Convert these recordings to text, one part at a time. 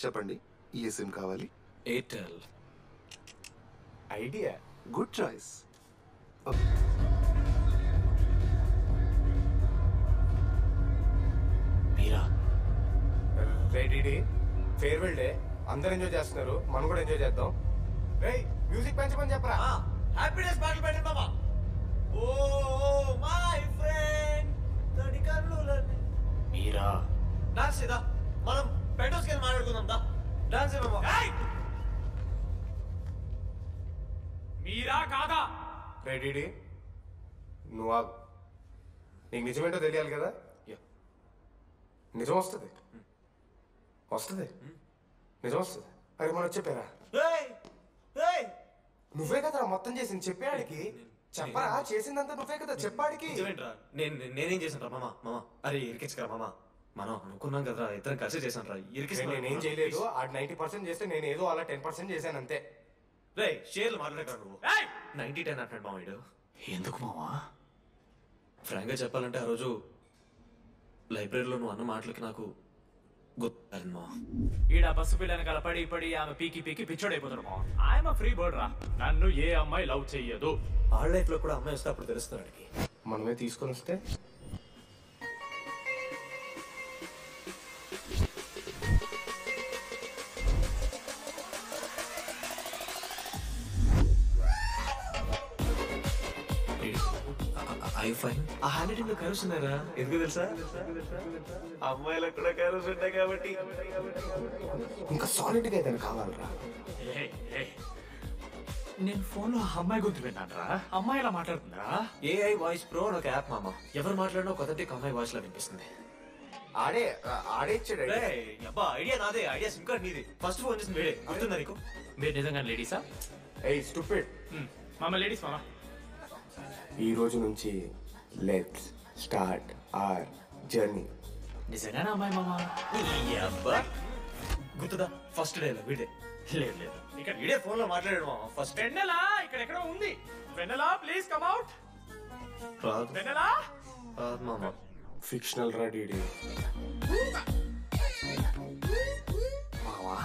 చెప్పండి, ఏ సిమ్ కావాలి? ఎయిర్టెల్. Idea, good choice. మీరా రెడీ ఫేర్వెల్ డే, అందరు ఎంజాయ్ చేస్తున్నారు, మనం కూడా ఎంజాయ్ చేద్దాం. రేయ్ మ్యూజిక్ పెంచమని చెప్పరా. హ్యాపీ డేస్ పాటలు పెట్టండి బాబా. ఓ మై ఫ్రెండ్ తడి కన్నులని. మీరా డాన్స్ ఇదా, మనం పెంటోస్కి వెళ్ళి మాట్లాడుకుందాం దా. డాన్స్ బాబా. మీరా కాదా? రెడీ నువ్వు నీకు నిజమేంటో తెలియాలి కదా. నిజం వస్తుంది, నిజం వస్తుంది. అరే మనం చెప్పారా? నువ్వే కదా మొత్తం చేసింది, చెప్పాడికి చెప్పరా. చేసిందంతా నువ్వే కదా, చెప్పాడికి. నేనేం చేశాను రా మామ. అరే ఇరికించకరా మామ, మనం అనుకున్నాం కదరా, ఇద్దరం కలిసి చేశాను రా. నేనేం చేయలేదు, ఆ 90% చేస్తే నేను ఏదో అలా 10% చేశాను అంతే. రే షేర్లు మాట్లాడకరా నువ్వు. 90-10 అంటాడు మామ వీడు. ఎందుకు మావా? ఫ్రాంక్ గా చెప్పాలంటే ఆ రోజు లైబ్రరీలో నువ్వు అన్న మాటలకి నాకు గుర్తు మా. ఈడ బస్సు పిల్లని కలపడి పడి ఆమె పీకి పిచ్చోడైపోతాడు మా. ఆయమ ఫ్రీ బర్డ్ రా, నన్ను ఏ అమ్మాయి లవ్ చెయ్యదు. ఆడ లైఫ్ లో కూడా అమ్మాయి వస్తే అప్పుడు తెలుస్తుంది వాడికి. మనమే తీసుకొని వస్తే ఆ హ్యాండ్ రైటింగ్ లో కర్వ్స్ ఉన్నారా? ఎందుకు తెలుసా? అమ్మాయిలకు కూడా కర్వ్స్ ఉంటాయి కాబట్టి. ఇంకా సాలిడ్ గా ఏదైనా కావాలరా. నేను ఫోన్ లో అమ్మాయి గొంతు విన్నాను రా. అమ్మాయి ఎలా మాట్లాడుతుందా? ఏఐ వాయిస్ ప్రో అని ఒక యాప్ మామ. ఎవరు మాట్లాడినా ఒక అమ్మాయి వాయిస్ లా వినిపిస్తుంది. ఆడే ఇచ్చాడు. అబ్బా ఐడియా నాదే, ఐడియా సిమ్ కార్డ్ నీది. ఫస్ట్ ఫోన్ చేసింది వేడే, గుర్తుందా నీకు? మీరు నిజంగా లేడీసా? ఏయ్ స్టూపిడ్. మామ లేడీస్ మామ. ఈ రోజు నుంచి లెట్స్ స్టార్ట్ అవర్ జర్నీ. నిజంగానే అమ్మాయి మామ? అబ్బా గుర్తుదా ఫస్ట్ డే వీడే. లేదు ఇక్కడ వీడే ఫోన్ లో మాట్లాడాడు మామ. ఫస్ట్ వెన్నెలా ఇక్కడ ఎక్కడ ఉంది. వెన్నెలా ప్లీజ్ కమ్ అవుట్. వెన్నెలా మామ ఫిక్షనల్ రా డీడీ. మావా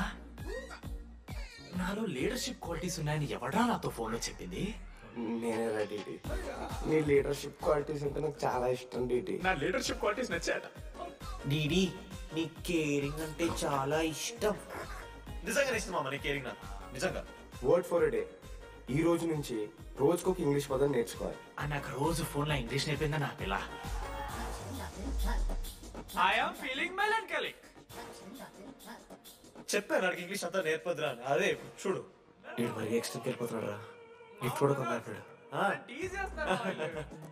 నాలో లీడర్షిప్ క్వాలిటీస్ ఉన్నాయని ఎవడా నాతో ఫోన్ లో చెప్పింది? నేనే రా డీడీ. నీ లీడర్షిప్ క్వాలిటీస్ అంటే నాకు చాలా ఇష్టం డీడీ. నా లీడర్షిప్ క్వాలిటీస్ నచ్చాట. డీడీ నీ కేరింగ్ అంటే చాలా ఇష్టం. నిజంగా ఇష్టం మామ నీ కేరింగ్ నాకు నిజంగా. Word for a day. ఈ రోజు నుంచి రోజుకొక ఇంగ్లీష్ పదం నేర్చుకోవాలి. నాకు రోజు ఫోన్ లో ఇంగ్లీష్ నేర్పిందా నా పిల్ల. I am feeling melancholic. చెప్పాను నాకు ఇంగ్లీష్ అంతా నేర్పదురా. అదే చూడు వీడు మరి ఎక్స్ట్రాకి వెళ్ళిపోతున్నాడు రా. ఇటు కూడా కొన్నాడు.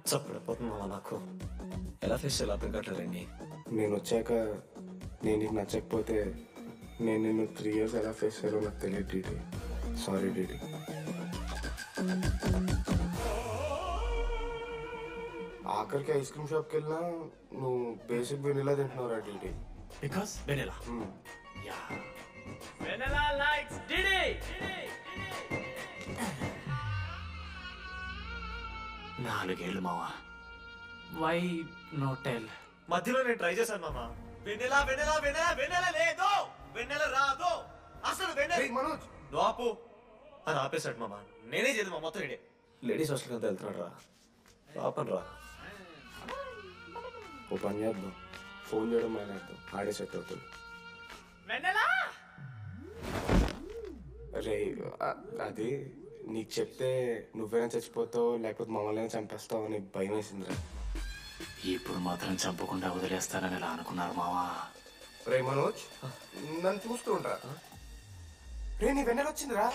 చప్పుడు మామ నాకు ఎలా ఫేస్ చేయాలి అర్థం కావట్లేదండి. నేను వచ్చాక నేను నీకు నచ్చకపోతే నేను నిన్ను 3 years ఎలా ఫేస్ చేయాలో నాకు తెలియదు డీడీ. Sorry DD. ఆఖరికి ఐస్ క్రీమ్ షాప్కి వెళ్ళినా నువ్వు బేసిక్ వెనిలా తింటున్నావురా DD. Because vanilla. Yeah vanilla likes DD. 4 ఏళ్ళు మావా. Why no tell? మధ్యలో నేను ట్రై చేశాను మామ. వెన్నెలా వెన్నెలా వెన్నెలా వెన్నెలా లేదు, వెన్నెల రాదు అసలు. వెన్నెల మనోజ్ నువ్వు ఆపు అని ఆపేశాడు మామ. నేనే చేద్దాం మొత్తం ఇడే. లేడీస్ హాస్టల్కి అంతా వెళ్తున్నాడు రా. పాపన్ రా. ఓ పని చేద్దాం, ఫోన్ చేయడం మానేద్దాం, ఆడే సెట్ అవుతుంది. రే అది నీకు చెప్తే నువ్వైనా చచ్చిపోతావు లేకపోతే మమ్మల్ని చంపేస్తావు అని భయం వేసిందిరా. ఇప్పుడు మాత్రం చంపకుండా వదిలేస్తారని ఎలా అనుకున్నారు మావా? రే మనోజ్, నన్ను చూస్తూ ఉంటా. రే నీ వెన్నెల వచ్చిందిరా.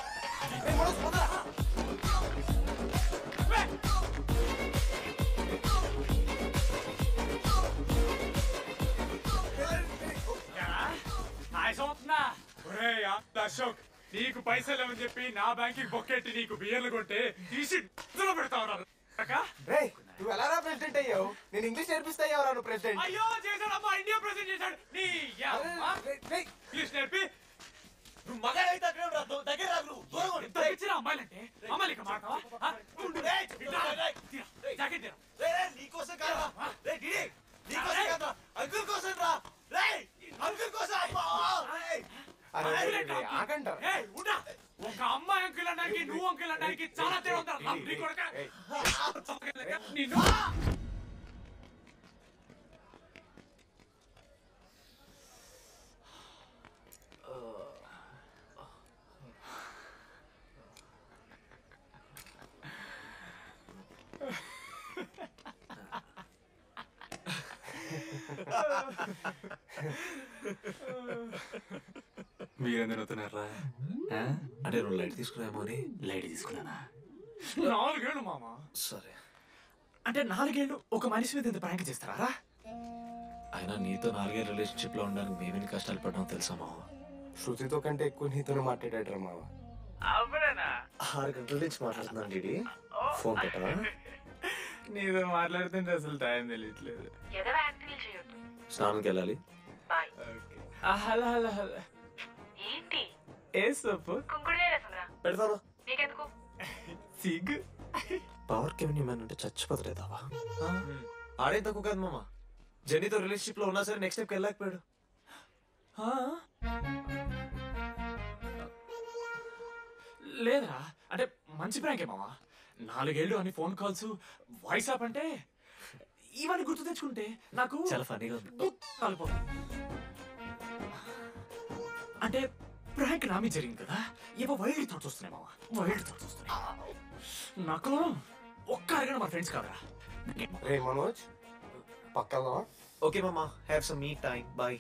అశోక్, నీకు పైసలు ఏమని చెప్పి నా బ్యాంకింగ్ బొక్కెట్టి నీకు బియ్యర్లు కొంటే తీసి పెడతావు. రే నువ్వు ఎలా రా ప్రెసిడెంట్ అయ్యావు? నేను ఇంగ్లీష్ నేర్పిస్తే అయ్యావు నువ్వు ప్రెసిడెంట్. అయ్యో చేశాడమ్మా, ఇండియా ప్రెసిడెంట్ చేశాడు. నీ ఇంగ్లీష్ నేర్పి నువ్వు మగాడైతే దగ్గర రాదు. అమ్మాయిలంటే అమ్మాయిలు ఇక మాట్లాడతావా? నీకోసం కాదా, అంకుల్ కోసం రా. ఒక అమ్మాయి అంకుల్ అనడానికి నువ్వు అంకుల్ అనడానికి చాలా తేడా ఉంది. మీరెందుకు అవుతున్నారా? అంటే నువ్వు లైట్ తీసుకున్నామో అని. లైట్ తీసుకున్నానా? 4 ఏళ్ళు మామ. సరే, అంటే 4 ఏళ్ళు ఒక మనిషి మీద ఎంత ప్రాంక్ చేస్తారా? అయినా నీతో 4 ఏళ్ళ రిలేషన్షిప్ లో ఉండడానికి మేమేమి కష్టాలు పడ్డామో తెలుసా మావ? శృతితో కంటే ఎక్కువ నీతోనే మాట్లాడాడు మావ. 6 గంటల నుంచి మాట్లాడుతున్నాను డీడీ. ఫోన్ పెట్టరా? నీతో మాట్లాడుతుంటే అసలు టైం తెలియట్లేదు. స్నానంకి వెళ్ళాలి. Hello hello hello. ఏంటి ఏ సొప్పు పెడతాను. సిగ్గు. పవర్ కెవెన్ మ్యాన్ అంటే చచ్చిపోతలేదావా? ఆడే తక్కువ కాదు మామ. జెన్నీతో రిలేషన్షిప్ లో ఉన్నా సరే నెక్స్ట్ స్టెప్కి వెళ్ళలేకపోయాడు. లేదా అంటే మంచి ప్రాంకే మావా. 4 ఏళ్ళు అని ఫోన్ కాల్స్, వాయిస్ యాప్ అంటే ఇవన్నీ గుర్తు తెచ్చుకుంటే నాకు చాలా ఫన్నీగా ఉంది. అంటే ప్రాంక్ నామీ జరిగింది కదా, ఏవో వైల్డ్ థాట్స్ వస్తున్నాయి మావా. వైల్డ్ థాట్స్ వస్తున్నాయి. నాకు ఒక్క అరగడం మా ఫ్రెండ్స్ కాదరా. రే మనోజ్ పక్కన. ఓకే మామా, have some me time. Bye.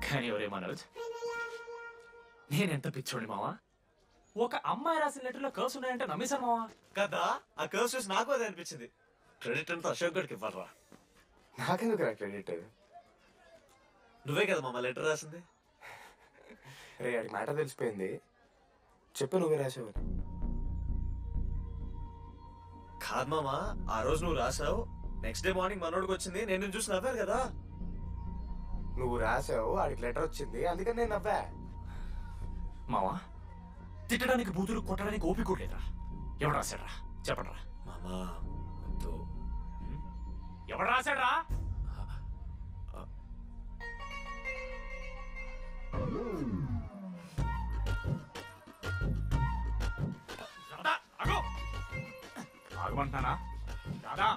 కానీ ఎవరే మనోజ్, నేనెంత పిచ్చోండి మావా. ఒక అమ్మాయి రాసిన లెటర్లో కర్స్ ఉన్నాయంటే నమ్మేశాను మావా. కదా, ఆ కర్స్ చూసి నాకు అదే అనిపించింది. క్రెడిట్ అంతా అశోక్ గడికి ఇవ్వరా. నాకెందుకు రా క్రెడిట్? నువ్వే కదా మామ లెటర్ రాసింది. రే అది మాట తెలిసిపోయింది. చెప్పు, నువ్వే రాసావు. కాదు మామ, ఆ రోజు నువ్వు రాసావు, నెక్స్ట్ డే మార్నింగ్ మనోడికి వచ్చింది, నేను చూసి నవ్వారు కదా. నువ్వు రాసావు, ఆడికి లెటర్ వచ్చింది, అందుకని నేను నవ్వా. మావా తిట్టడానికి బూతులు కొట్టడానికి ఓపిక కూడా లేదురా. ఎవడు రాశాడ్రా చెప్పండి రా. మామా ఎవడు రాశాడ్రా? ఆగమంటున్నానా? దాదా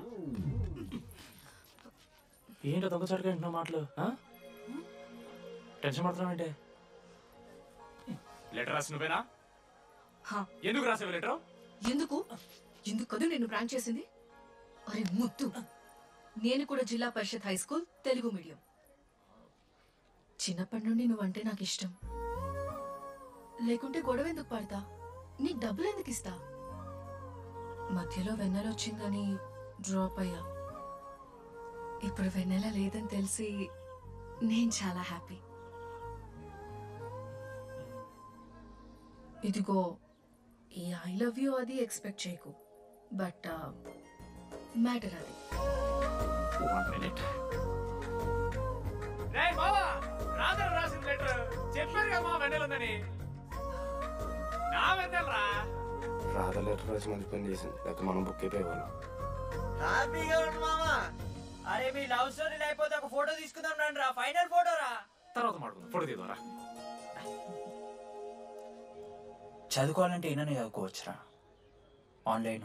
ఏంటో దొంగచాటుగా వింటున్నావు మాటలు? టెన్షన్ పడుతున్నావు అంటే? లెటర్ రాసి నువ్వేనా? ఎందుకు రాసావు లెటర్? ఎందుకు కదా నేను ప్రాంక్ చేసింది? అరే ముద్దు, నేను కూడా జిల్లా పరిషత్ హై స్కూల్ తెలుగు మీడియం. చిన్నప్పటి నుండి నువ్వంటే నాకు ఇష్టం. లేకుంటే గొడవ ఎందుకు పడతా? నీకు డబ్బులు ఎందుకు ఇస్తా? మధ్యలో వెన్నెల వచ్చిందని డ్రాప్ అయ్యా. ఇప్పుడు వెన్నెల లేదని తెలిసి నేను చాలా హ్యాపీ. ఇదిగో ఈ ఐ లవ్ యూ అది ఎక్స్పెక్ట్ చేయకు, బట్ మ్యాటర్ అది. 1 minute. రేయ్ బావా, రాధా రాసిన లెటర్ చెప్పారు కదా మా వెన్నెల ఉందని. నా వెన్నెలరా. రాధా లెటర్ రాసి మంచి పని చేసింది, లేకపోతే మనం బుక్ అయిపోయేవాళ్ళం. హ్యాపీగా ఉండు మామా. అరే మీ లవ్ స్టోరీ లేకపోతే ఒక ఫోటో తీసుకుందాం రండి రా. ఫైనల్ ఫోటో రా. తర్వాత మాట్లాడుకుందాం. ఫోటో తీద్దాం రా. చదువుకోవాలంటే ఏమైనా చదువుకోవచ్చురా, ఆన్లైన్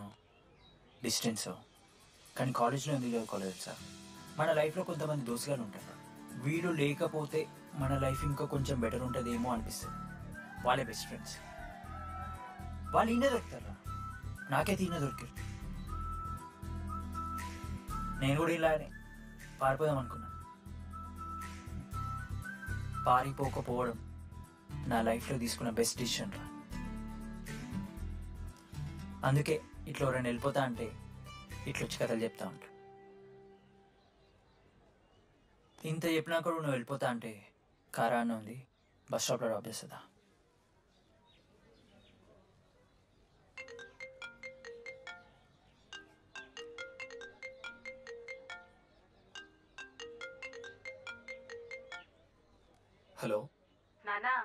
డిస్టెన్స్. కానీ కాలేజ్లో ఎందుకు చదువుకోలేదు సార్? మన లైఫ్లో కొంతమంది దోస్తుగాలు ఉంటారు, వీళ్ళు లేకపోతే మన లైఫ్ ఇంకా కొంచెం బెటర్ ఉంటుందేమో అనిపిస్తుంది. వాళ్ళే బెస్ట్ ఫ్రెండ్స్. వాళ్ళు ఈయన దొరుకుతారా, నాకైతే ఈయన దొరికారు. నేను కూడా ఇలానే పారిపోదాం అనుకున్నాను. పారిపోకపోవడం నా లైఫ్లో తీసుకున్న బెస్ట్ డిసిషన్ రా. అందుకే ఇట్లా ఎవరైనా వెళ్ళిపోతా అంటే ఇట్లా వచ్చి కథలు చెప్తా ఉంటా. ఇంత చెప్పినా కూడా నువ్వు వెళ్ళిపోతా అంటే కారా అన్న ఉంది, బస్ స్టాప్లో డ్రాప్ చేస్తుందా? హలో నానా